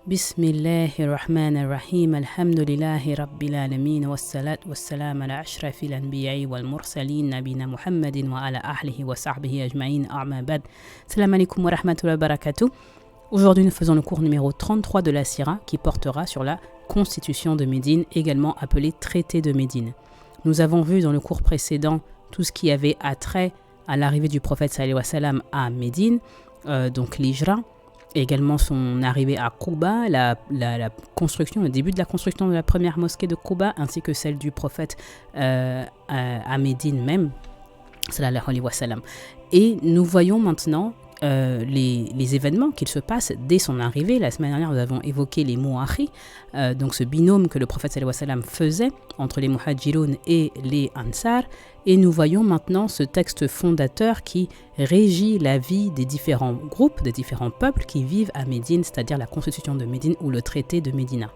بسم الله الرحمن الرحيم الحمد لله رب العالمين والصلاة والسلام على أشرف الأنبياء والمرسلين نبينا محمد وعلى أهله وصحبه أجمعين أما بعد. Salam alaikum wa rahmatullahi wa barakatuh. Aujourd'hui, nous faisons le cours numéro 33 de la Sira qui portera sur la Constitution de Médine, également appelée Traité de Médine. Nous avons vu dans le cours précédent tout ce qui avait attrait à l'arrivée du prophète sallallahu alayhi wa sallam à Médine, donc l'Hijra, également son arrivée à Quba, la construction, le début de la construction de la première mosquée de Quba, ainsi que celle du prophète à Médine même, sallallahu alayhi wa sallam. Et nous voyons maintenant les événements qu'il se passent dès son arrivée. La semaine dernière, nous avons évoqué les Mouakhi, donc ce binôme que le prophète sallallahu alayhi wa sallam faisait entre les Muhajiroun et les Ansar. Et nous voyons maintenant ce texte fondateur qui régit la vie des différents groupes, des différents peuples qui vivent à Médine, c'est-à-dire la Constitution de Médine ou le traité de Médina.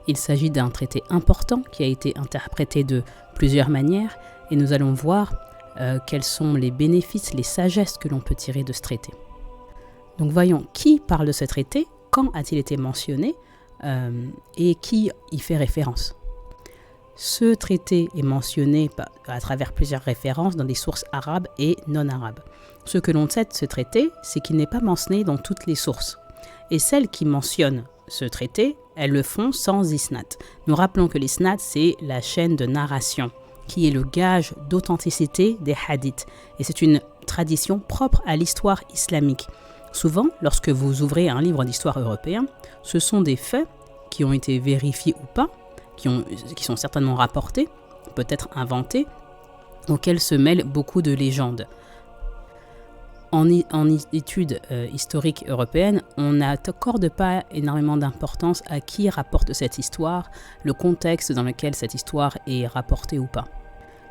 Il s'agit d'un traité important qui a été interprété de plusieurs manières et nous allons voir quels sont les bénéfices, les sagesses que l'on peut tirer de ce traité. Donc voyons qui parle de ce traité, quand a-t-il été mentionné et qui y fait référence. Ce traité est mentionné à travers plusieurs références dans des sources arabes et non arabes. Ce que l'on sait de ce traité, c'est qu'il n'est pas mentionné dans toutes les sources. Et celles qui mentionnent ce traité, elles le font sans isnad. Nous rappelons que l'isnad, c'est la chaîne de narration, qui est le gage d'authenticité des hadiths. Et c'est une tradition propre à l'histoire islamique. Souvent, lorsque vous ouvrez un livre d'histoire européen, ce sont des faits qui ont été vérifiés ou pas, qui sont certainement rapportés, peut-être inventés, auxquels se mêlent beaucoup de légendes. En études historiques européennes, on n'accorde pas énormément d'importance à qui rapporte cette histoire, le contexte dans lequel cette histoire est rapportée ou pas.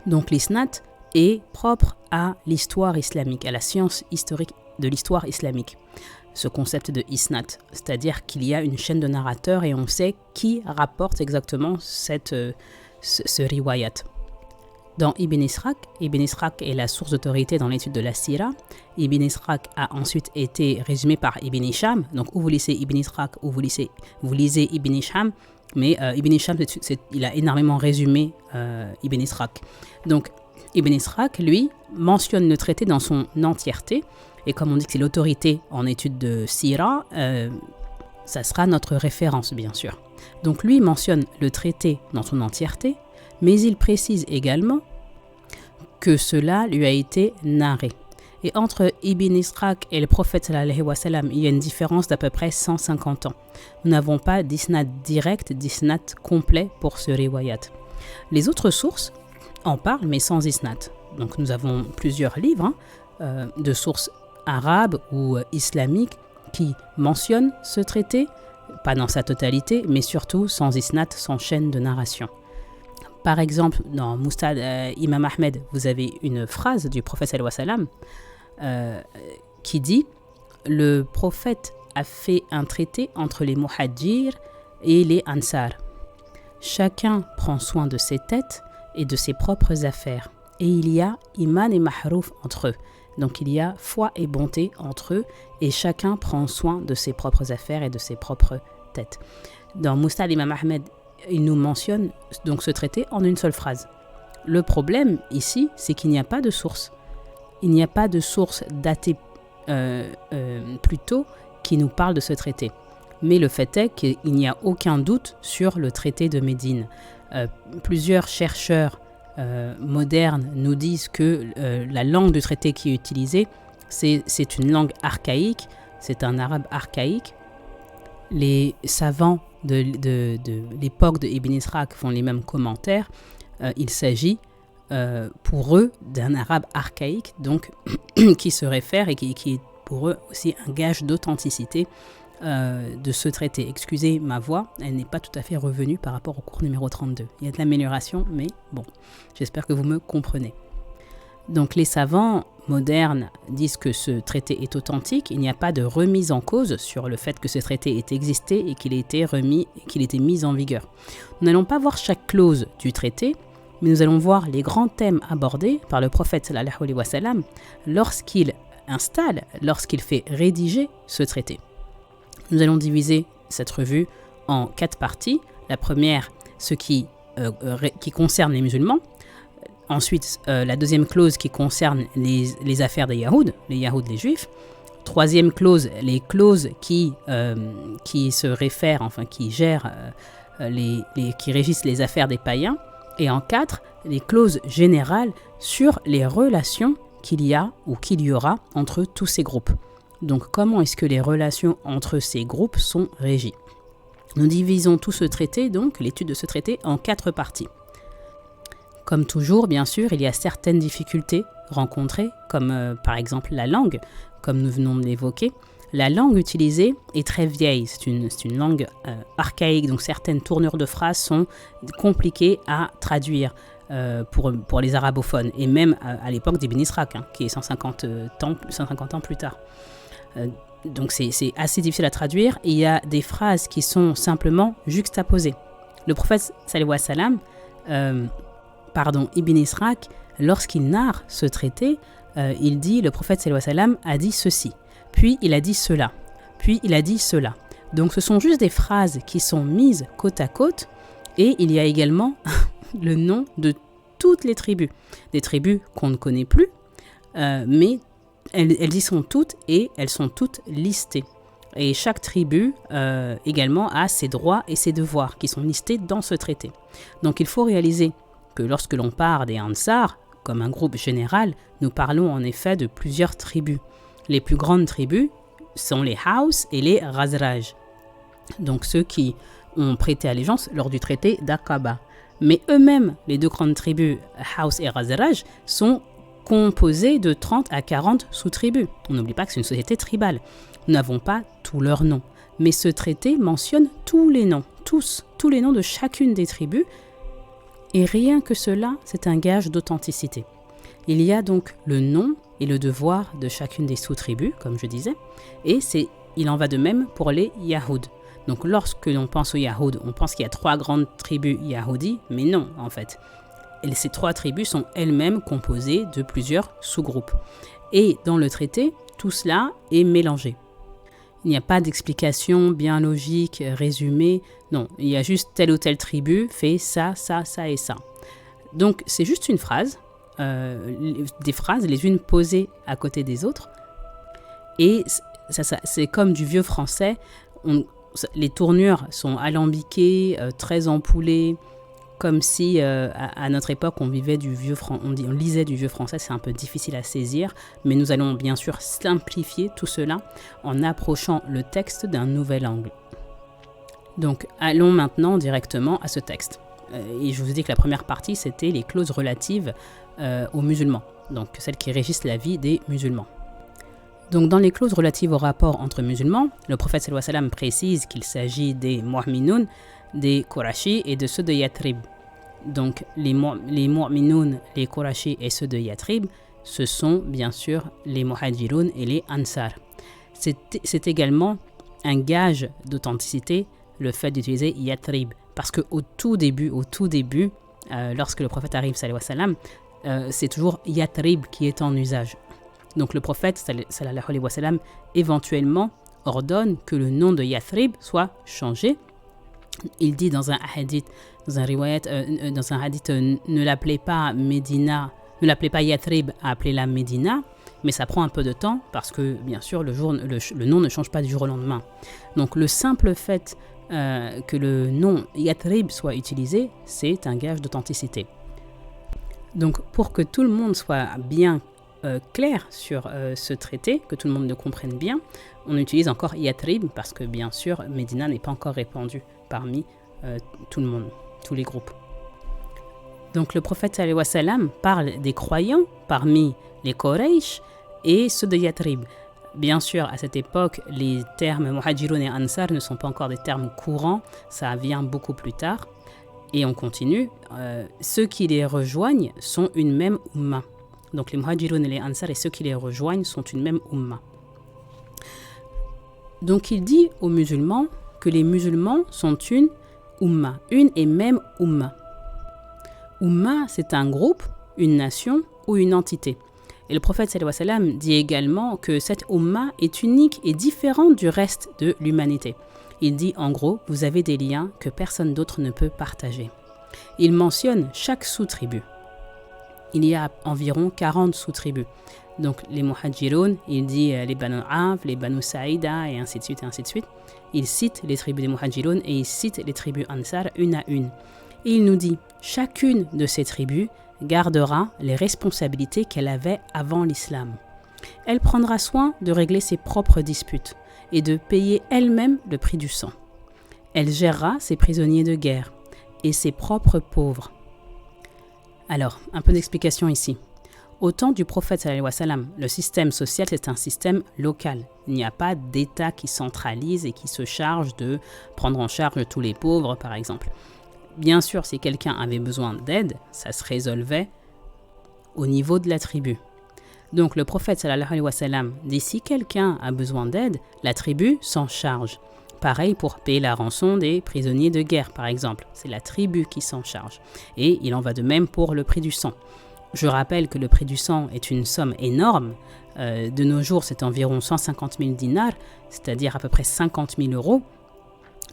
Donc l'isnad est propre à l'histoire islamique, à la science historique de l'histoire islamique. Ce concept de isnad, c'est-à-dire qu'il y a une chaîne de narrateurs et on sait qui rapporte exactement ce riwayat. Dans Ibn Ishaq est la source d'autorité dans l'étude de la Sira. Ibn Ishaq a ensuite été résumé par Ibn Hisham. Donc ou vous lisez Ibn Ishaq ou vous lisez Ibn Hisham, mais Ibn Hisham il a énormément résumé Ibn Ishaq. Donc Ibn Ishaq, lui, mentionne le traité dans son entièreté. Et comme on dit que c'est l'autorité en étude de Sira, ça sera notre référence, bien sûr. Donc lui mentionne le traité dans son entièreté, mais il précise également que cela lui a été narré. Et entre Ibn Ishaq et le prophète sallallahu alayhi wa sallam, il y a une différence d'à peu près 150 ans. Nous n'avons pas d'isnad direct, d'isnad complet pour ce riwayat. Les autres sources en parlent, mais sans isnad. Donc nous avons plusieurs livres de sources arabes ou islamiques qui mentionnent ce traité, pas dans sa totalité, mais surtout sans isnad, sans chaîne de narration. Par exemple, dans Musnad Imam Ahmed, vous avez une phrase du prophète sallallahu alayhi wa sallam qui dit « Le prophète a fait un traité entre les Muhajir et les Ansar. Chacun prend soin de ses têtes et de ses propres affaires. Et il y a iman et mahrouf entre eux. » Donc il y a foi et bonté entre eux et chacun prend soin de ses propres affaires et de ses propres têtes. Dans Musnad Imam Ahmed, il nous mentionne donc ce traité en une seule phrase. Le problème ici, c'est qu'il n'y a pas de source. Il n'y a pas de source datée plus tôt qui nous parle de ce traité. Mais le fait est qu'il n'y a aucun doute sur le traité de Médine. Plusieurs chercheurs modernes nous disent que la langue du traité qui est utilisée, c'est une langue archaïque, c'est un arabe archaïque. Les savants de l'époque de Ibn Ishaq font les mêmes commentaires. Il s'agit pour eux d'un arabe archaïque, donc qui se réfère et qui est pour eux aussi un gage d'authenticité de ce traité. Excusez ma voix, elle n'est pas tout à fait revenue par rapport au cours numéro 32. Il y a de l'amélioration, mais bon, j'espère que vous me comprenez. Donc les savants modernes disent que ce traité est authentique, il n'y a pas de remise en cause sur le fait que ce traité ait existé et qu'il ait été mis en vigueur. Nous n'allons pas voir chaque clause du traité, mais nous allons voir les grands thèmes abordés par le prophète sallallahu alayhi wa sallam lorsqu'il fait rédiger ce traité. Nous allons diviser cette revue en 4 parties. La première, ce qui concerne les musulmans. Ensuite, la deuxième clause qui concerne les affaires des Yahoud, les Juifs. Troisième clause, les clauses qui se réfèrent, enfin qui gèrent, qui régissent les affaires des païens. Et en 4, les clauses générales sur les relations qu'il y a ou qu'il y aura entre tous ces groupes. Donc, comment est-ce que les relations entre ces groupes sont régies? Nous divisons tout ce traité, donc l'étude de ce traité, en 4 parties. Comme toujours, bien sûr, il y a certaines difficultés rencontrées, comme par exemple la langue, comme nous venons de l'évoquer. La langue utilisée est très vieille, c'est une langue archaïque, donc certaines tournures de phrases sont compliquées à traduire pour les arabophones, et même à l'époque d'Ibn Ishaq, qui est 150 ans plus tard. Donc c'est assez difficile à traduire. Il y a des phrases qui sont simplement juxtaposées. Le prophète sallallahu alayhi wa sallam, Ibn Ishaq, lorsqu'il narre ce traité, il dit, le prophète sallallahu alayhi wa sallam a dit ceci, puis il a dit cela, puis il a dit cela. Donc ce sont juste des phrases qui sont mises côte à côte, et il y a également le nom de toutes les tribus, des tribus qu'on ne connaît plus, mais elles y sont toutes et elles sont toutes listées. Et chaque tribu également a ses droits et ses devoirs qui sont listés dans ce traité. Donc il faut réaliser que lorsque l'on parle des Ansar, comme un groupe général, nous parlons en effet de plusieurs tribus. Les plus grandes tribus sont les Haus et les Khazraj. Donc ceux qui ont prêté allégeance lors du traité d'Aqaba. Mais eux-mêmes, les 2 grandes tribus, Haus et Khazraj, sont composés de 30 à 40 sous-tribus. On n'oublie pas que c'est une société tribale. Nous n'avons pas tous leurs noms. Mais ce traité mentionne tous les noms, tous les noms de chacune des tribus. Et rien que cela, c'est un gage d'authenticité. Il y a donc le nom et le devoir de chacune des sous-tribus, comme je disais, et il en va de même pour les Yahoud. Donc lorsque l'on pense aux Yahoud, on pense qu'il y a 3 grandes tribus Yahoudi, mais non en fait. Et ces 3 tribus sont elles-mêmes composées de plusieurs sous-groupes. Et dans le traité, tout cela est mélangé. Il n'y a pas d'explication bien logique, résumée. Non, il y a juste telle ou telle tribu fait ça, ça, ça et ça. Donc c'est juste une phrase, des phrases les unes posées à côté des autres. Et ça, c'est comme du vieux français. Les tournures sont alambiquées, très ampoulées, comme si à notre époque on lisait du vieux français. C'est un peu difficile à saisir, mais nous allons bien sûr simplifier tout cela en approchant le texte d'un nouvel angle. Donc allons maintenant directement à ce texte. Et je vous ai dit que la première partie c'était les clauses relatives aux musulmans, donc celles qui régissent la vie des musulmans. Donc dans les clauses relatives au rapport entre musulmans, le prophète sallallahu alayhi wa sallam précise qu'il s'agit des Mu'minoun, des Qurashi et de ceux de Yathrib. Donc les Mu'minoun, les Qurashi et ceux de Yathrib, ce sont bien sûr les Muhajiroun et les Ansar. C'est également un gage d'authenticité le fait d'utiliser Yathrib, parce qu'au tout début, lorsque le prophète arrive sallallahu alayhi wa sallam, c'est toujours Yathrib qui est en usage. Donc le prophète sallallahu alayhi wa sallam éventuellement ordonne que le nom de Yathrib soit changé. Il dit dans un hadith, dans un hadith, ne l'appelez pas Médina, ne l'appelez pas Yathrib, appelez-la Médina, mais ça prend un peu de temps parce que bien sûr le nom ne change pas du jour au lendemain. Donc le simple fait que le nom Yathrib soit utilisé, c'est un gage d'authenticité. Donc pour que tout le monde soit bien clair sur ce traité, que tout le monde le comprenne bien, on utilise encore Yathrib parce que bien sûr Médina n'est pas encore répandue parmi tout le monde, tous les groupes. Donc le prophète sallallahu alayhi wa sallam parle des croyants parmi les Quraysh et ceux de Yathrib. Bien sûr, à cette époque, les termes Muhajiroun et Ansar ne sont pas encore des termes courants, ça vient beaucoup plus tard. Et on continue, ceux qui les rejoignent sont une même umma. Donc les Muhajiroun et les Ansar et ceux qui les rejoignent sont une même umma. Donc il dit aux musulmans que les musulmans sont une umma, une et même umma. Umma, c'est un groupe, une nation ou une entité. Et le prophète sallallahu alayhi wa sallam dit également que cette umma est unique et différente du reste de l'humanité. Il dit en gros, vous avez des liens que personne d'autre ne peut partager. Il mentionne chaque sous-tribu. Il y a environ 40 sous-tribus. Donc les Muhadjiroun, il dit les Banu Auf, les Banu Saïda et ainsi de suite et ainsi de suite. Il cite les tribus des Muhadjiroun et il cite les tribus Ansar une à une. Et il nous dit, chacune de ces tribus gardera les responsabilités qu'elle avait avant l'islam. Elle prendra soin de régler ses propres disputes et de payer elle-même le prix du sang. Elle gérera ses prisonniers de guerre et ses propres pauvres. Alors, un peu d'explication ici. Au temps du prophète sallallahu alayhi wa sallam, le système social c'est un système local. Il n'y a pas d'État qui centralise et qui se charge de prendre en charge tous les pauvres par exemple. Bien sûr, si quelqu'un avait besoin d'aide, ça se résolvait au niveau de la tribu. Donc le prophète sallallahu alayhi wa sallam dit si quelqu'un a besoin d'aide, la tribu s'en charge. Pareil pour payer la rançon des prisonniers de guerre par exemple. C'est la tribu qui s'en charge. Et il en va de même pour le prix du sang. Je rappelle que le prix du sang est une somme énorme. De nos jours, c'est environ 150 000 dinars, c'est-à-dire à peu près 50 000 euros.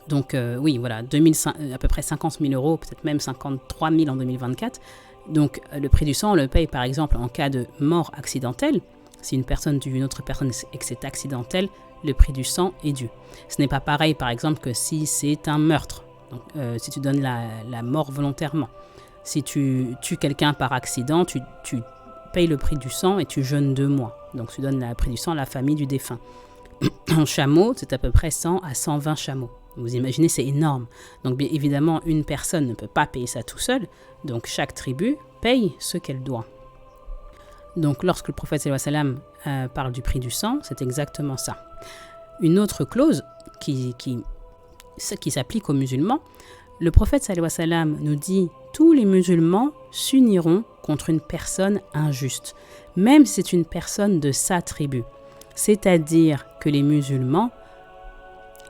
Donc oui, voilà, à peu près 50 000 euros, peut-être même 53 000 en 2024. Donc le prix du sang, on le paye par exemple en cas de mort accidentelle. Si une personne tue une autre personne et que c'est accidentel, le prix du sang est dû. Ce n'est pas pareil par exemple que si c'est un meurtre, donc, si tu donnes la mort volontairement. Si tu tues quelqu'un par accident, tu payes le prix du sang et tu jeûnes 2 mois. Donc tu donnes le prix du sang à la famille du défunt. En chameau, c'est à peu près 100 à 120 chameaux. Vous imaginez, c'est énorme. Donc bien évidemment, une personne ne peut pas payer ça tout seul. Donc chaque tribu paye ce qu'elle doit. Donc lorsque le prophète sallallahu alayhi wa sallam parle du prix du sang, c'est exactement ça. Une autre clause qui s'applique aux musulmans, le prophète sallallahu alayhi wa sallam nous dit « Tous les musulmans s'uniront contre une personne injuste, même si c'est une personne de sa tribu. » C'est-à-dire que les musulmans,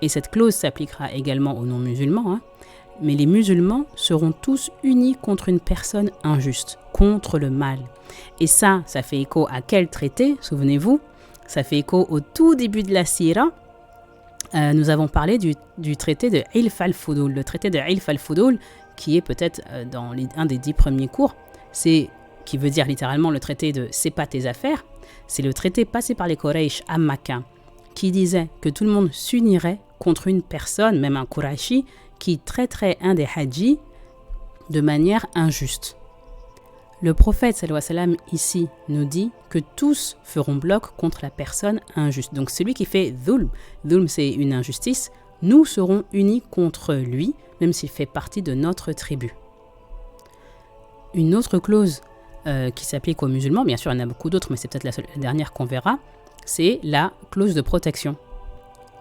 et cette clause s'appliquera également aux non-musulmans, mais les musulmans seront tous unis contre une personne injuste, contre le mal. Et ça fait écho à quel traité, souvenez-vous? Ça fait écho au tout début de la Sira. Nous avons parlé du traité de Hilf al-Fudul. Le traité de Hilf al-Fudul, qui est peut-être dans un des 10 premiers cours, qui veut dire littéralement le traité de « c'est pas tes affaires », c'est le traité passé par les Quraysh à Makkah, qui disait que tout le monde s'unirait contre une personne, même un Qurayshi, qui traiterait un des Hajjis de manière injuste. Le prophète sallallahu alayhi wa sallam ici nous dit que tous feront bloc contre la personne injuste. Donc celui qui fait dhulm c'est une injustice, nous serons unis contre lui, même s'il fait partie de notre tribu. Une autre clause qui s'applique aux musulmans, bien sûr il y en a beaucoup d'autres, mais c'est peut-être la dernière qu'on verra, c'est la clause de protection.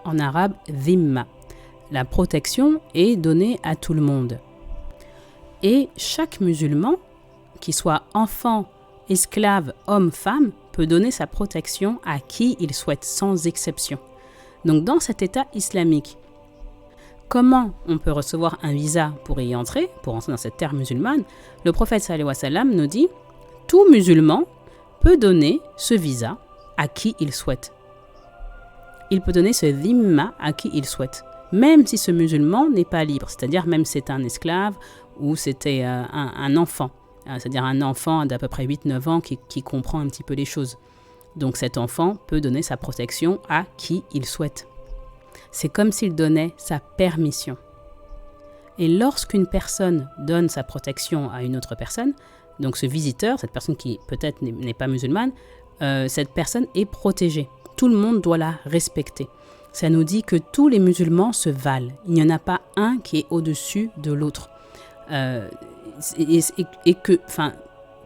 En arabe, dhimma. La protection est donnée à tout le monde. Et chaque musulman, qu'il soit enfant, esclave, homme, femme, peut donner sa protection à qui il souhaite, sans exception. Donc dans cet État islamique, comment on peut recevoir un visa pour y entrer, pour entrer dans cette terre musulmane? Le prophète sallallahu alayhi wa sallam nous dit « Tout musulman peut donner ce visa à qui il souhaite. » Il peut donner ce dhimma à qui il souhaite, même si ce musulman n'est pas libre, c'est-à-dire même si c'est un esclave ou c'était un enfant, c'est-à-dire un enfant d'à peu près 8-9 ans qui comprend un petit peu les choses. Donc cet enfant peut donner sa protection à qui il souhaite. C'est comme s'il donnait sa permission. Et lorsqu'une personne donne sa protection à une autre personne, donc ce visiteur, cette personne qui peut-être n'est pas musulmane, cette personne est protégée. Tout le monde doit la respecter. Ça nous dit que tous les musulmans se valent. Il n'y en a pas un qui est au-dessus de l'autre. Et que,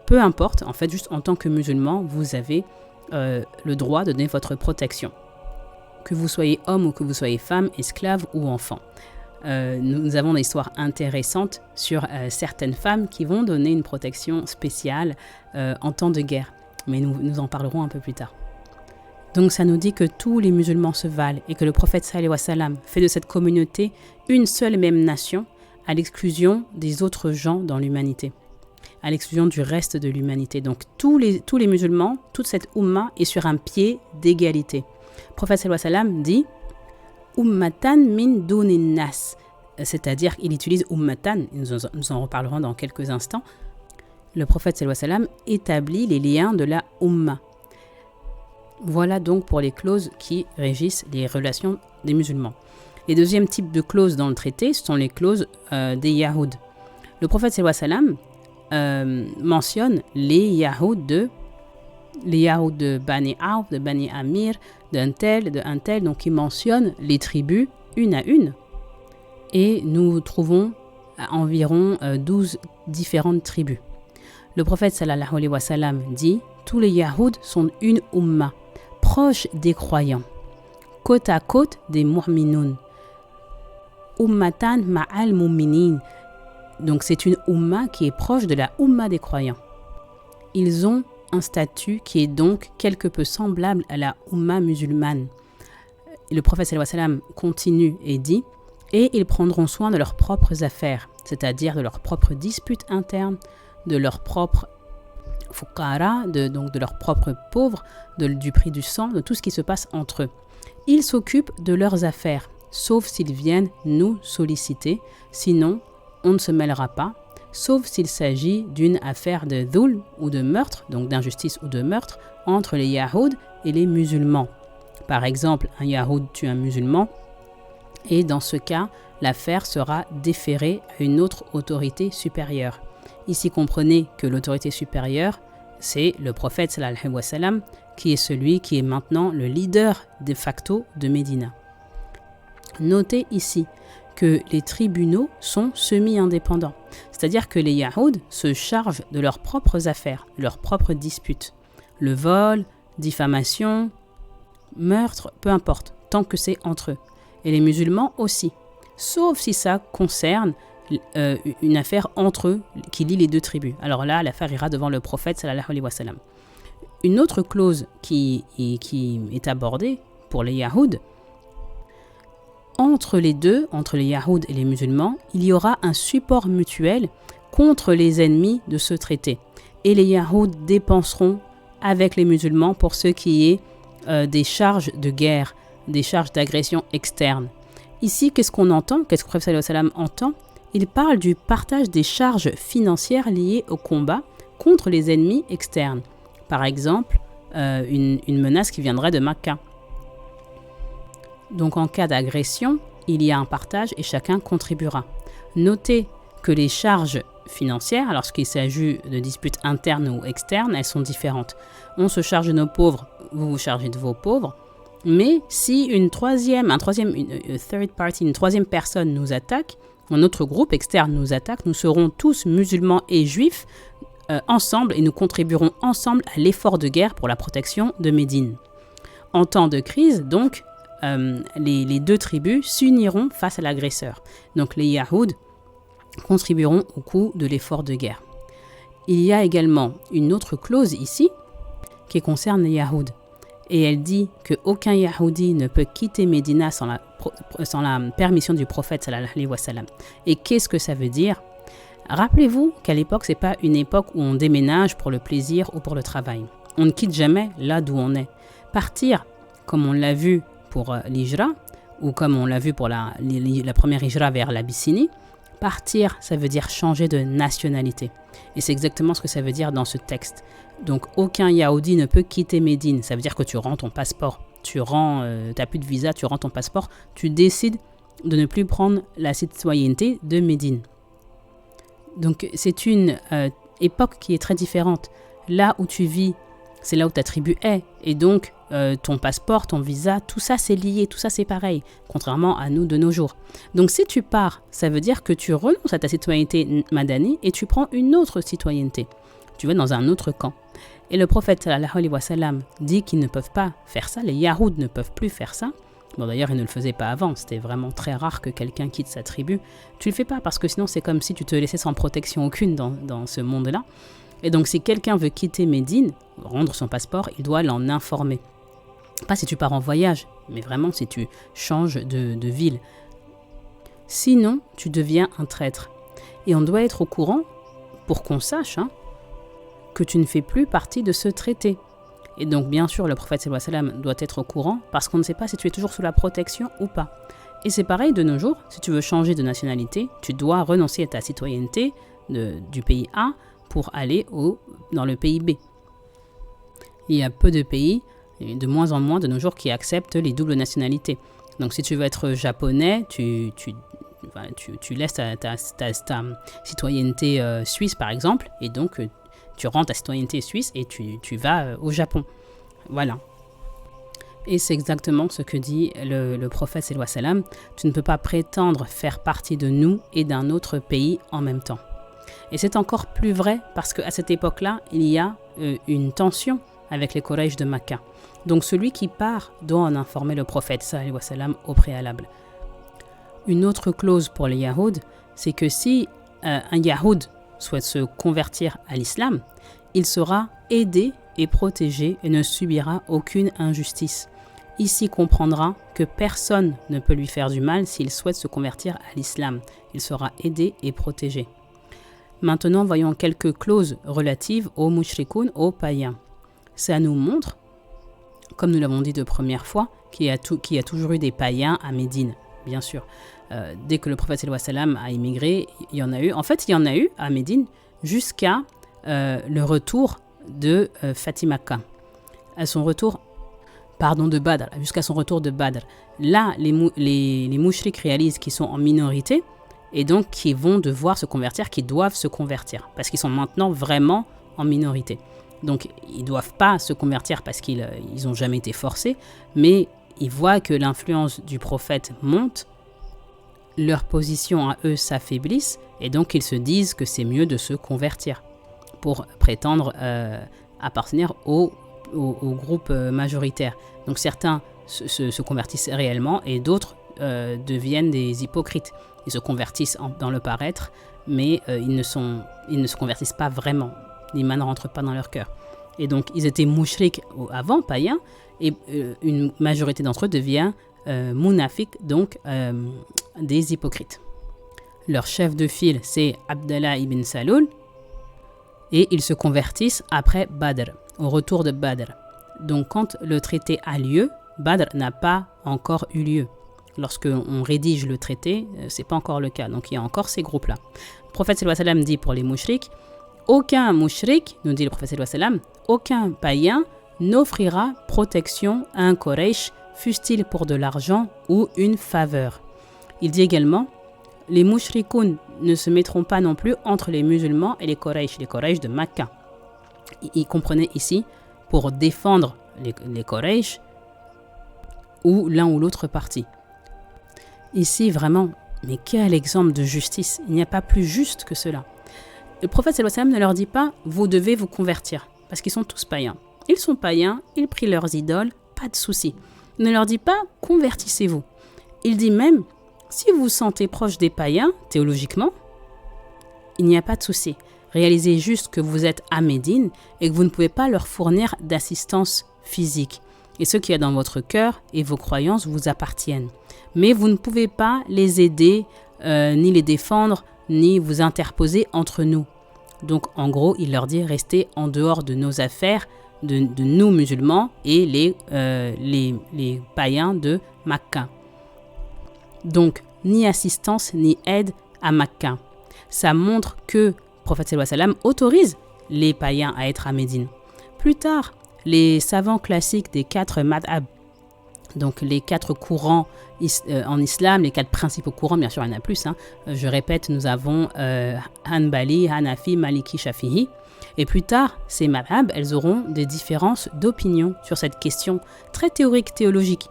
peu importe, en fait, juste en tant que musulman, vous avez le droit de donner votre protection. Que vous soyez homme ou que vous soyez femme, esclave ou enfant. Nous avons des histoires intéressantes sur certaines femmes qui vont donner une protection spéciale en temps de guerre. Mais nous en parlerons un peu plus tard. Donc ça nous dit que tous les musulmans se valent et que le prophète sallallahu alayhi wa sallam fait de cette communauté une seule et même nation à l'exclusion des autres gens dans l'humanité, à l'exclusion du reste de l'humanité. Donc tous les musulmans, toute cette oumma est sur un pied d'égalité. Le prophète sallallahu alayhi wa sallam dit ummatan min dunin nas, c'est-à-dire qu'il utilise ummatan, nous en reparlerons dans quelques instants. Le prophète sallallahu alayhi wa sallam établit les liens de la umma. Voilà donc pour les clauses qui régissent les relations des musulmans. Les deuxièmes types de clauses dans le traité, ce sont les clauses des Yahoud. Le prophète sallallahu alayhi wa sallam mentionne les Yahoud de Bani Auf, de Bani Amir, d'un tel, donc il mentionne les tribus une à une. Et nous trouvons environ 12 différentes tribus. Le prophète sallallahu alayhi wa sallam dit « Tous les Yahoud sont une umma, proche des croyants, côte à côte des mu'minoun. Ummatan ma'al mu'minin » Donc c'est une umma qui est proche de la umma des croyants. Ils ont un statut qui est donc quelque peu semblable à la umma musulmane. Le prophète sallallahu alayhi wa sallam continue et dit « Et ils prendront soin de leurs propres affaires, c'est-à-dire de leurs propres disputes internes, de leurs propres fuqara, donc de leurs propres pauvres, du prix du sang, de tout ce qui se passe entre eux. Ils s'occupent de leurs affaires, sauf s'ils viennent nous solliciter, sinon on ne se mêlera pas, sauf s'il s'agit d'une affaire de dhul ou de meurtre, donc d'injustice ou de meurtre, entre les Yahoud et les musulmans. Par exemple, un Yahoud tue un musulman, et dans ce cas, l'affaire sera déférée à une autre autorité supérieure. Ici, comprenez que l'autorité supérieure, c'est le prophète sallallahu alayhi wa sallam, qui est celui qui est maintenant le leader de facto de Médina. Notez ici que les tribunaux sont semi-indépendants, c'est-à-dire que les Yahoud se chargent de leurs propres affaires, de leurs propres disputes. Le vol, diffamation, meurtre, peu importe, tant que c'est entre eux. Et les musulmans aussi, sauf si ça concerne une affaire entre eux qui lie les deux tribus. Alors là, l'affaire ira devant le prophète sallallahu alayhi wa sallam. Une autre clause qui est abordée pour les Yahoud, entre les deux, entre les Yahoud et les musulmans, il y aura un support mutuel contre les ennemis de ce traité. Et les Yahoud dépenseront avec les musulmans pour ce qui est des charges de guerre, des charges d'agression externe. Ici, qu'est-ce qu'on entend? Qu'est-ce que le prophète sallallahu alayhi wa sallam entend? Il parle du partage des charges financières liées au combat contre les ennemis externes. Par exemple, une menace qui viendrait de Makka. Donc en cas d'agression, il y a un partage et chacun contribuera. Notez que les charges financières, lorsqu'il s'agit de disputes internes ou externes, elles sont différentes. On se charge de nos pauvres, vous vous chargez de vos pauvres. Mais si une troisième personne nous attaque, un autre groupe externe nous attaque, nous serons tous musulmans et juifs ensemble et nous contribuerons ensemble à l'effort de guerre pour la protection de Médine. En temps de crise, donc, les deux tribus s'uniront face à l'agresseur. Donc les Yahoud contribueront au coût de l'effort de guerre. Il y a également une autre clause ici qui concerne les Yahoud. Et elle dit qu'aucun Yahoudi ne peut quitter Médina sans la permission du prophète sallallahu alayhi wa sallam. Et qu'est-ce que ça veut dire? Rappelez-vous qu'à l'époque, ce n'est pas une époque où on déménage pour le plaisir ou pour le travail. On ne quitte jamais là d'où on est. Partir, comme on l'a vu pour l'Hijra, ou comme on l'a vu pour la première Hijra vers l'Abyssinie, partir, ça veut dire changer de nationalité. Et c'est exactement ce que ça veut dire dans ce texte. Donc, aucun Yahoudi ne peut quitter Médine. Ça veut dire que tu rends ton passeport. Tu n'as plus de visa, tu rends ton passeport. Tu décides de ne plus prendre la citoyenneté de Médine. Donc, c'est une époque qui est très différente. Là où tu vis, c'est là où ta tribu est. Et donc, ton passeport, ton visa, tout ça c'est lié, tout ça c'est pareil, contrairement à nous de nos jours. Donc si tu pars, ça veut dire que tu renonces à ta citoyenneté madani et tu prends une autre citoyenneté. Tu vas dans un autre camp. Et le prophète sallallahu alayhi wa sallam dit qu'ils ne peuvent pas faire ça, les Yahoud ne peuvent plus faire ça. Bon d'ailleurs ils ne le faisaient pas avant, c'était vraiment très rare que quelqu'un quitte sa tribu. Tu le fais pas parce que sinon c'est comme si tu te laissais sans protection aucune dans ce monde-là. Et donc si quelqu'un veut quitter Médine, rendre son passeport, il doit l'en informer. Pas si tu pars en voyage, mais vraiment si tu changes de ville. Sinon, tu deviens un traître. Et on doit être au courant, pour qu'on sache, que tu ne fais plus partie de ce traité. Et donc, bien sûr, le prophète sallallahu alayhi wa sallam doit être au courant parce qu'on ne sait pas si tu es toujours sous la protection ou pas. Et c'est pareil de nos jours, si tu veux changer de nationalité, tu dois renoncer à ta citoyenneté du pays A pour aller dans le pays B. Il y a peu de pays, de moins en moins de nos jours, qui acceptent les doubles nationalités. Donc, si tu veux être japonais, tu laisses ta citoyenneté suisse, par exemple, et donc tu rends ta citoyenneté suisse et tu vas au Japon. Voilà. Et c'est exactement ce que dit le prophète sallallahu alayhi wa sallam. Tu ne peux pas prétendre faire partie de nous et d'un autre pays en même temps. Et c'est encore plus vrai parce qu'à cette époque-là, il y a une tension avec les Quraysh de Makka. Donc celui qui part doit en informer le prophète sallallahu alayhi wa sallam au préalable. Une autre clause pour les Yahoud, c'est que si un Yahoud souhaite se convertir à l'islam, il sera aidé et protégé et ne subira aucune injustice. Ici comprendra que personne ne peut lui faire du mal s'il souhaite se convertir à l'islam. Il sera aidé et protégé. Maintenant, voyons quelques clauses relatives aux mushrikoun, aux païens. Ça nous montre, comme nous l'avons dit de première fois, qu'il y a toujours eu des païens à Médine, bien sûr. Dès que le prophète sallallahu alayhi wa sallam a immigré, il y en a eu. En fait, il y en a eu à Médine jusqu'à le retour de Fatimaka. À son retour, de Badr, jusqu'à son retour de Badr. Là, les mouchriks réalisent qu'ils sont en minorité et donc qui vont devoir se convertir, qui doivent se convertir parce qu'ils sont maintenant vraiment en minorité. Donc, ils ne doivent pas se convertir parce qu'ils n'ont jamais été forcés, mais ils voient que l'influence du prophète monte, leur position à eux s'affaiblisse et donc ils se disent que c'est mieux de se convertir pour prétendre appartenir au groupe majoritaire. Donc certains se convertissent réellement et d'autres deviennent des hypocrites. Ils se convertissent dans le paraître, mais ils ne se convertissent pas vraiment. L'Iman ne rentre pas dans leur cœur. Et donc ils étaient mouchriks avant, païens, et une majorité d'entre eux devient mounafik, donc des hypocrites. Leur chef de file, c'est Abdallah ibn Saloul, et ils se convertissent après Badr, au retour de Badr. Donc quand le traité a lieu, Badr n'a pas encore eu lieu. Lorsqu'on rédige le traité, ce n'est pas encore le cas. Donc il y a encore ces groupes-là. Le prophète sallallahu alayhi wa sallam dit pour les mouchriks, aucun mouchrik, nous dit le prophète sallallahu alayhi wa sallam, aucun païen n'offrira protection à un Quraysh, fût-il pour de l'argent ou une faveur. Il dit également, les mouchrikoun ne se mettront pas non plus entre les musulmans et les Quraysh de Makka. Il comprenait ici pour défendre les Quraysh ou l'un ou l'autre parti. Ici, vraiment, mais quel exemple de justice! Il n'y a pas plus juste que cela. Le prophète sallallahu alayhi wa sallam ne leur dit pas « vous devez vous convertir » parce qu'ils sont tous païens. Ils sont païens, ils prient leurs idoles, pas de souci. Il ne leur dit pas « convertissez-vous ». Il dit même « si vous vous sentez proche des païens, théologiquement, il n'y a pas de souci. Réalisez juste que vous êtes à Médine et que vous ne pouvez pas leur fournir d'assistance physique. Et ce qu'il y a dans votre cœur et vos croyances vous appartiennent. Mais vous ne pouvez pas les aider, ni les défendre, ni vous interposer entre nous. Donc en gros, il leur dit restez en dehors de nos affaires, de nous musulmans et les païens de Makka. Donc ni assistance ni aide à Makka. Ça montre que le prophète sallallahu alayhi wa sallam autorise les païens à être à Médine. Plus tard, les savants classiques des 4 madhab, donc les 4 courants en islam, les 4 principaux courants, bien sûr il y en a plus, je répète, nous avons Hanbali, Hanafi, Maliki, Shafi'i, et plus tard, ces madhab, elles auront des différences d'opinion sur cette question très théorique, théologique.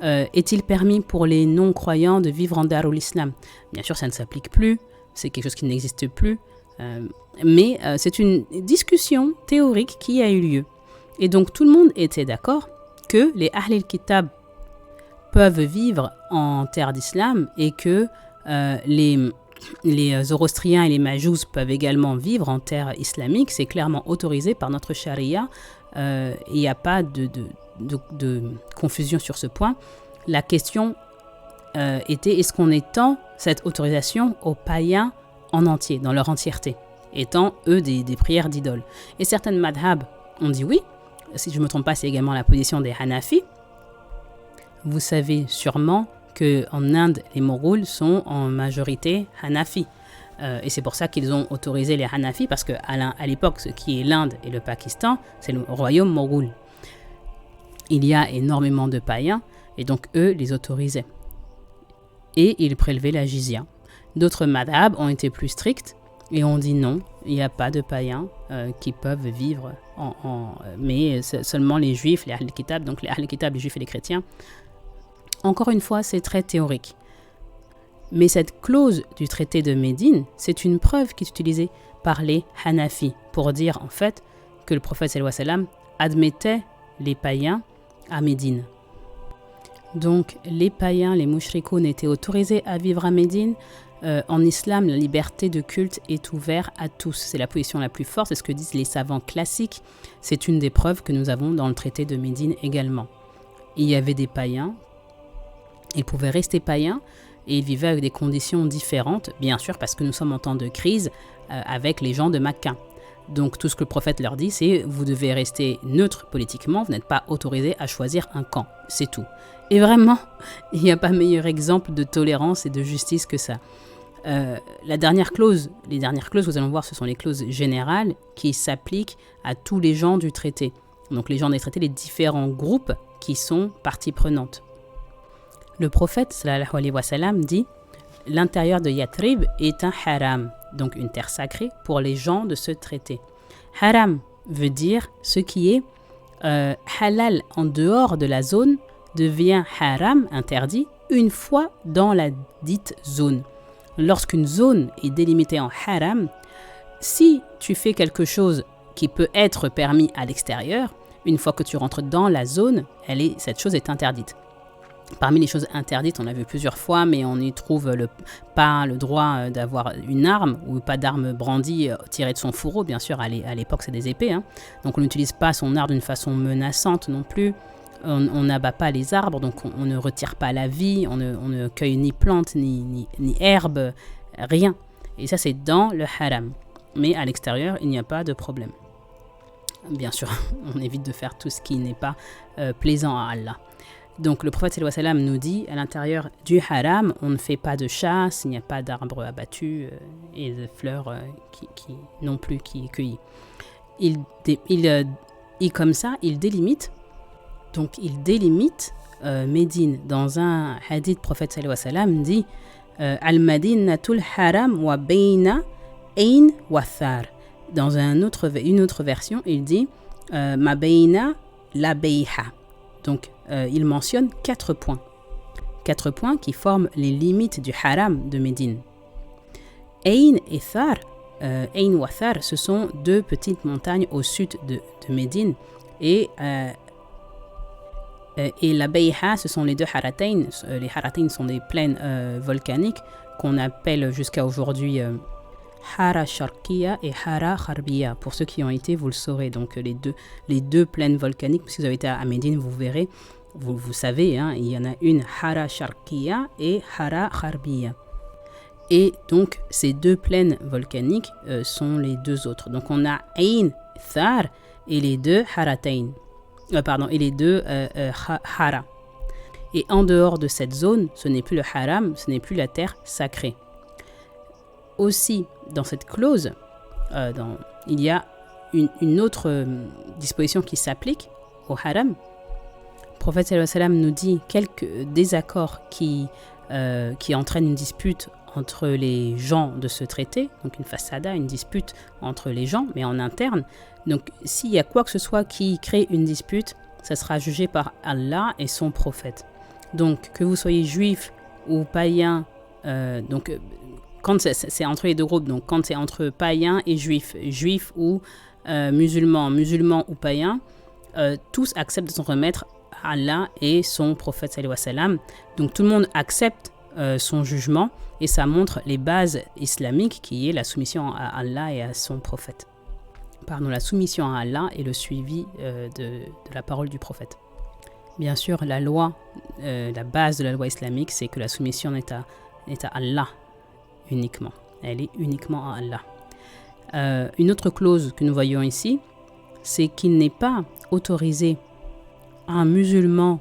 Est-il permis pour les non-croyants de vivre en Darul Islam? Bien sûr, ça ne s'applique plus, c'est quelque chose qui n'existe plus, mais c'est une discussion théorique qui a eu lieu. Et donc tout le monde était d'accord que les Ahl al-Kitab peuvent vivre en terre d'islam et que les Zoroastriens et les Majous peuvent également vivre en terre islamique. C'est clairement autorisé par notre charia. Il n'y a pas de confusion sur ce point. La question était est-ce qu'on étend cette autorisation aux païens en entier, dans leur entièreté, étant eux des prières d'idoles. Et certaines madhab ont dit oui. si je ne me trompe pas, c'est également la position des Hanafi. Vous savez sûrement qu'en Inde, les Moghols sont en majorité Hanafi. Et c'est pour ça qu'ils ont autorisé les Hanafi, parce qu'à l'époque, ce qui est l'Inde et le Pakistan, c'est le royaume Moghol. Il y a énormément de païens, et donc eux les autorisaient. Et ils prélevaient la jizya. D'autres madhab ont été plus stricts, et ont dit non, il n'y a pas de païens qui peuvent vivre mais seulement les juifs, les Ahl Kitab, donc les Ahl Kitab, les juifs et les chrétiens. Encore une fois, c'est très théorique. Mais cette clause du traité de Médine, c'est une preuve qui est utilisée par les Hanafi pour dire en fait que le prophète sallallahu alayhi wa sallam admettait les païens à Médine. Donc les païens, les mushrikoun étaient autorisés à vivre à Médine. En islam, la liberté de culte est ouverte à tous. C'est la position la plus forte, c'est ce que disent les savants classiques. C'est une des preuves que nous avons dans le traité de Médine également. Il y avait des païens, ils pouvaient rester païens et ils vivaient avec des conditions différentes, bien sûr parce que nous sommes en temps de crise avec les gens de Makka. Donc tout ce que le prophète leur dit, c'est vous devez rester neutre politiquement, vous n'êtes pas autorisé à choisir un camp, c'est tout. Et vraiment, il n'y a pas meilleur exemple de tolérance et de justice que ça. Les dernières clauses, vous allons voir, ce sont les clauses générales qui s'appliquent à tous les gens du traité. Donc les gens des traités, les différents groupes qui sont parties prenantes. Le prophète, sallallahu alayhi wa sallam, dit « L'intérieur de Yathrib est un haram », donc une terre sacrée pour les gens de ce traité. Haram veut dire ce qui est halal en dehors de la zone devient haram, interdit, une fois dans la dite zone. Lorsqu'une zone est délimitée en haram, si tu fais quelque chose qui peut être permis à l'extérieur, une fois que tu rentres dans la zone, cette chose est interdite. Parmi les choses interdites, on l'a vu plusieurs fois, mais on y trouve pas le droit d'avoir une arme ou pas d'arme brandie tirée de son fourreau. Bien sûr, à l'époque, c'est des épées. Donc, on n'utilise pas son arme d'une façon menaçante non plus. On n'abat pas les arbres, donc on ne retire pas la vie. On ne cueille ni plantes, ni herbes, rien. Et ça, c'est dans le haram. Mais à l'extérieur, il n'y a pas de problème. Bien sûr, on évite de faire tout ce qui n'est pas plaisant à Allah. Donc le prophète sallallahu alayhi wa sallam nous dit, à l'intérieur du haram, on ne fait pas de chasse, il n'y a pas d'arbres abattus et de fleurs non plus qui est cueillies. Comme ça, il délimite. Donc il délimite Médine. Dans un hadith, le prophète sallallahu alayhi wa sallam dit Al-Madinatul haram wa bayna ayn wa thar. Dans une autre version, il dit Ma bayna la bayha. Donc, il mentionne 4 points. 4 points qui forment les limites du haram de Médine. Ayn et Thar, Ayn wa Thar, ce sont 2 petites montagnes au sud de Médine. Et la Bayha, ce sont les 2 Haratayn. Les Haratayn sont des plaines volcaniques qu'on appelle jusqu'à aujourd'hui Hara Sharqiya et Hara Kharbiya. Pour ceux qui ont été, vous le saurez. Donc les deux plaines volcaniques, si vous avez été à Médine, vous verrez, vous savez, il y en a une Hara Sharqiya et Hara Kharbiya. Et donc ces 2 plaines volcaniques sont les 2 autres. Donc on a Ayn, Thar et les 2 Haratayn. Et les 2 Hara. Et en dehors de cette zone, ce n'est plus le haram, ce n'est plus la terre sacrée. Aussi, dans cette clause, il y a une autre disposition qui s'applique au haram. Le prophète sallallahu alayhi wa sallam nous dit quelques désaccords qui entraînent une dispute entre les gens de ce traité, donc une fasada, une dispute entre les gens, mais en interne. Donc, s'il y a quoi que ce soit qui crée une dispute, ça sera jugé par Allah et son prophète. Donc, que vous soyez juif ou païen, quand c'est entre les 2 groupes, donc quand c'est entre païens et juifs ou musulmans ou païens, tous acceptent de s'en remettre à Allah et son prophète sallallahu alayhi wa sallam. Donc tout le monde accepte son jugement et ça montre les bases islamiques qui est la soumission à Allah et à son prophète. La soumission à Allah et le suivi de la parole du prophète. Bien sûr, la loi, la base de la loi islamique, c'est que la soumission est à Allah uniquement. Elle est uniquement à Allah. Une autre clause que nous voyons ici, c'est qu'il n'est pas autorisé à un musulman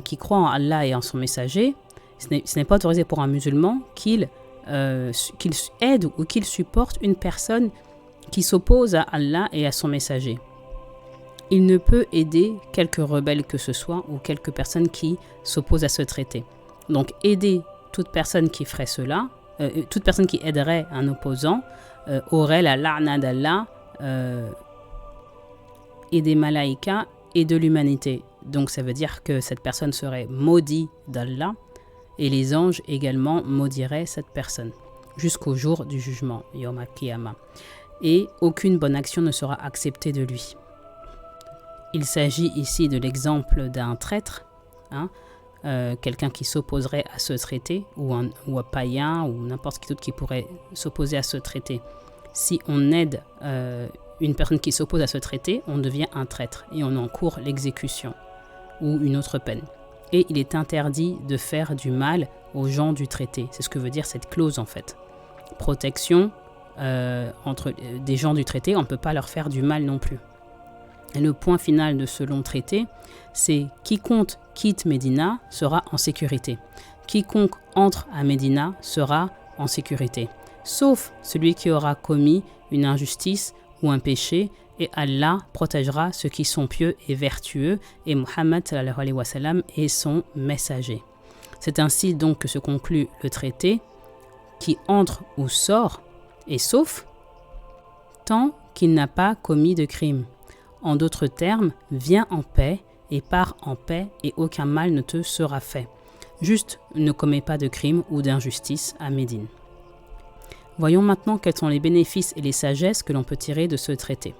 qui croit en Allah et en son messager, ce n'est pas autorisé pour un musulman qu'il aide ou qu'il supporte une personne qui s'oppose à Allah et à son messager. Il ne peut aider quelque rebelle que ce soit ou quelque personne qui s'oppose à ce traité. Donc aider toute personne qui ferait cela, toute personne qui aiderait un opposant, aurait la la'na d'Allah et des malaïkas et de l'humanité. Donc ça veut dire que cette personne serait maudite d'Allah et les anges également maudiraient cette personne jusqu'au jour du jugement, Yom al-Qiyamah. Et aucune bonne action ne sera acceptée de lui. Il s'agit ici de l'exemple d'un traître, quelqu'un qui s'opposerait à ce traité, ou un païen, ou n'importe qui d'autre qui pourrait s'opposer à ce traité. Si on aide une personne qui s'oppose à ce traité, on devient un traître et on encourt l'exécution ou une autre peine. Et il est interdit de faire du mal aux gens du traité. C'est ce que veut dire cette clause en fait. Protection entre des gens du traité, on ne peut pas leur faire du mal non plus. Et le point final de ce long traité, c'est quiconque quitte Médina sera en sécurité. Quiconque entre à Médina sera en sécurité. Sauf celui qui aura commis une injustice ou un péché, et Allah protégera ceux qui sont pieux et vertueux, et Muhammad sallallahu alayhi wa sallam est son messager. C'est ainsi donc que se conclut le traité, qui entre ou sort, et sauf tant qu'il n'a pas commis de crime. En d'autres termes, viens en paix et pars en paix et aucun mal ne te sera fait. Juste ne commets pas de crime ou d'injustice à Médine. Voyons maintenant quels sont les bénéfices et les sagesses que l'on peut tirer de ce traité.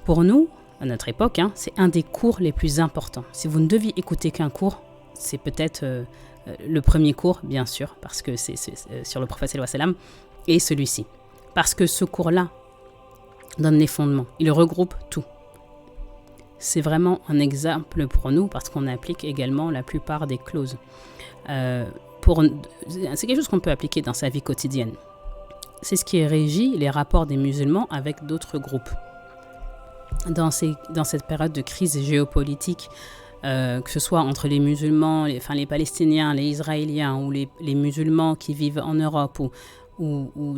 Pour nous, à notre époque, c'est un des cours les plus importants. Si vous ne deviez écouter qu'un cours, c'est peut-être le premier cours, bien sûr, parce que c'est sur le prophète sallallahu alayhi wa sallam, et celui-ci. Parce que ce cours-là donne les fondements, il regroupe tout. C'est vraiment un exemple pour nous parce qu'on applique également la plupart des clauses. C'est quelque chose qu'on peut appliquer dans sa vie quotidienne. C'est ce qui régit les rapports des musulmans avec d'autres groupes. Dans cette période de crise géopolitique, que ce soit entre les musulmans, les Palestiniens, les Israéliens ou les musulmans qui vivent en Europe ou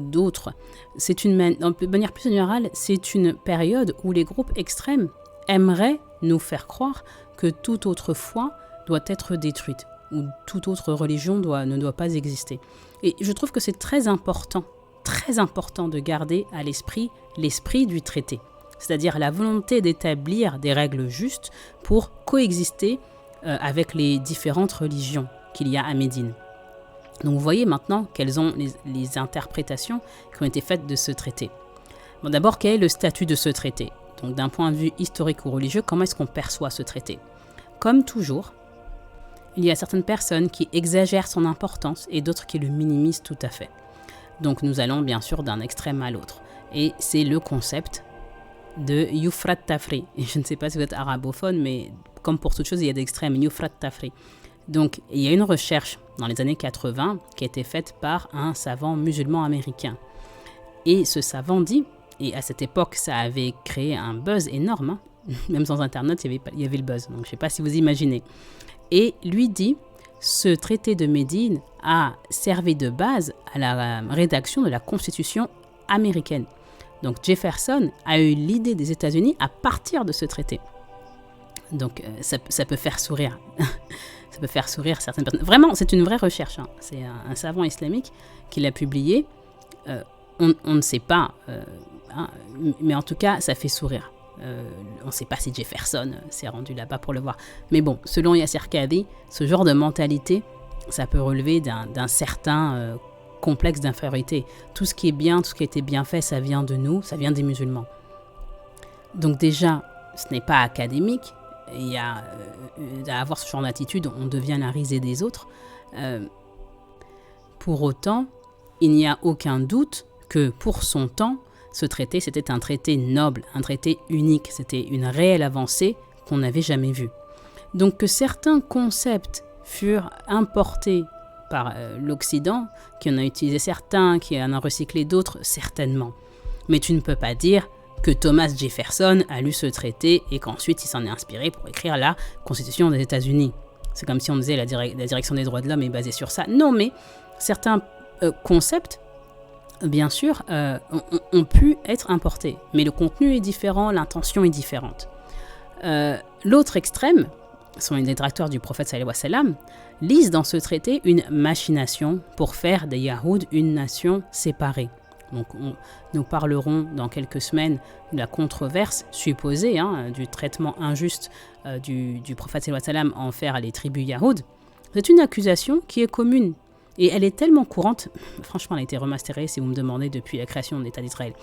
d'autres, de manière plus générale, c'est une période où les groupes extrêmes aimeraient nous faire croire que toute autre foi doit être détruite ou toute autre religion ne doit pas exister. Et je trouve que c'est très important de garder à l'esprit du traité, c'est-à-dire la volonté d'établir des règles justes pour coexister avec les différentes religions qu'il y a à Médine. Donc vous voyez maintenant quelles sont les interprétations qui ont été faites de ce traité. Bon, d'abord, quel est le statut de ce traité ? Donc d'un point de vue historique ou religieux, comment est-ce qu'on perçoit ce traité ? Comme toujours, il y a certaines personnes qui exagèrent son importance et d'autres qui le minimisent tout à fait. Donc nous allons bien sûr d'un extrême à l'autre. Et c'est le concept de Yufrat Tafri. Et je ne sais pas si vous êtes arabophone, mais comme pour toute chose, il y a des extrêmes. Yufrat Tafri. Donc il y a une recherche dans les années 80 qui a été faite par un savant musulman américain. Et ce savant dit, et à cette époque ça avait créé un buzz énorme, même sans internet il y avait le buzz, donc je ne sais pas si vous imaginez. Et lui dit, ce traité de Médine a servi de base à la rédaction de la Constitution américaine. Donc Jefferson a eu l'idée des États-Unis à partir de ce traité. Donc ça peut faire sourire. Ça peut faire sourire certaines personnes. Vraiment, c'est une vraie recherche. C'est un savant islamique qui l'a publié. On ne sait pas, mais en tout cas, ça fait sourire. On ne sait pas si Jefferson s'est rendu là-bas pour le voir. Mais bon, selon Yasser Qadhi, ce genre de mentalité, ça peut relever d'un certain complexe d'infériorité. Tout ce qui est bien, tout ce qui a été bien fait, ça vient de nous, ça vient des musulmans. Donc déjà, ce n'est pas académique. Il y a à avoir ce genre d'attitude, on devient la risée des autres. Pour autant, il n'y a aucun doute que pour son temps, ce traité, c'était un traité noble, un traité unique. C'était une réelle avancée qu'on n'avait jamais vue. Donc que certains concepts furent importés par l'Occident, qui en a utilisé certains, qui en a recyclé d'autres, certainement. Mais tu ne peux pas dire que Thomas Jefferson a lu ce traité et qu'ensuite il s'en est inspiré pour écrire la Constitution des États-Unis. C'est comme si on disait la direction des droits de l'homme est basée sur ça. Non, mais certains concepts, bien sûr, ont pu être importés. Mais le contenu est différent, l'intention est différente. L'autre extrême, sont les détracteurs du prophète sallallahu alayhi wa sallam, lisent dans ce traité une machination pour faire des Yahoud une nation séparée. Donc nous parlerons dans quelques semaines de la controverse supposée du traitement injuste du prophète sallallahu alayhi wa sallam envers les tribus Yahoud. C'est une accusation qui est commune et elle est tellement courante, franchement elle a été remastérée si vous me demandez depuis la création de l'État d'Israël,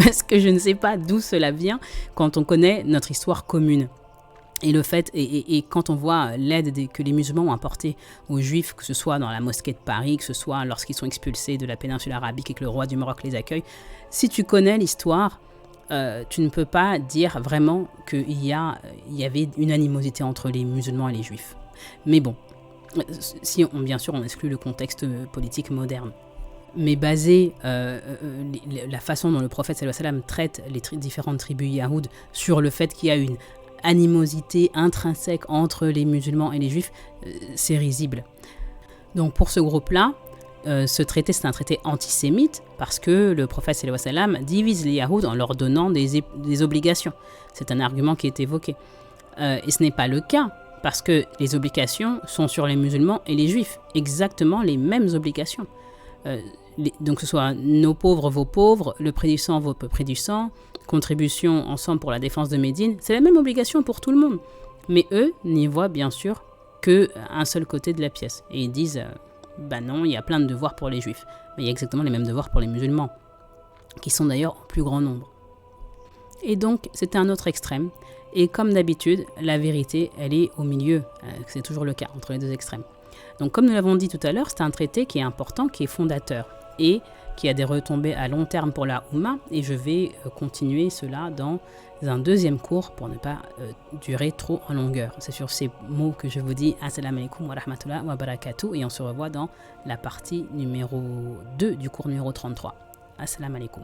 parce que je ne sais pas d'où cela vient quand on connaît notre histoire commune. Et le fait, et quand on voit l'aide que les musulmans ont apportée aux juifs, que ce soit dans la mosquée de Paris, que ce soit lorsqu'ils sont expulsés de la péninsule arabique et que le roi du Maroc les accueille, si tu connais l'histoire, tu ne peux pas dire vraiment qu'il y avait une animosité entre les musulmans et les juifs. Mais bon, si bien sûr on exclut le contexte politique moderne. Mais baser la façon dont le prophète sallallahu alayhi wa sallam traite les différentes tribus yahoud sur le fait qu'il y a une animosité intrinsèque entre les musulmans et les juifs, c'est risible. Donc pour ce groupe-là, ce traité, c'est un traité antisémite parce que le prophète sallallahu alayhi wa sallam divise les Yahoud en leur donnant des obligations. C'est un argument qui est évoqué. Et ce n'est pas le cas parce que les obligations sont sur les musulmans et les juifs, exactement les mêmes obligations. Donc que ce soit nos pauvres, vos pauvres, le prix du sang, vos prix du sang, contribution ensemble pour la défense de Médine, c'est la même obligation pour tout le monde. Mais eux n'y voient bien sûr qu'un seul côté de la pièce. Et ils disent, non, il y a plein de devoirs pour les juifs. Mais il y a exactement les mêmes devoirs pour les musulmans, qui sont d'ailleurs en plus grand nombre. Et donc, c'était un autre extrême. Et comme d'habitude, la vérité, elle est au milieu. C'est toujours le cas, entre les deux extrêmes. Donc, comme nous l'avons dit tout à l'heure, c'est un traité qui est important, qui est fondateur et qui a des retombées à long terme pour la Oumma. Et je vais continuer cela dans un deuxième cours pour ne pas durer trop en longueur. C'est sur ces mots que je vous dis Assalamu alaikum wa rahmatullahi wa barakatuh et on se revoit dans la partie numéro 2 du cours numéro 33. Assalamu alaikum.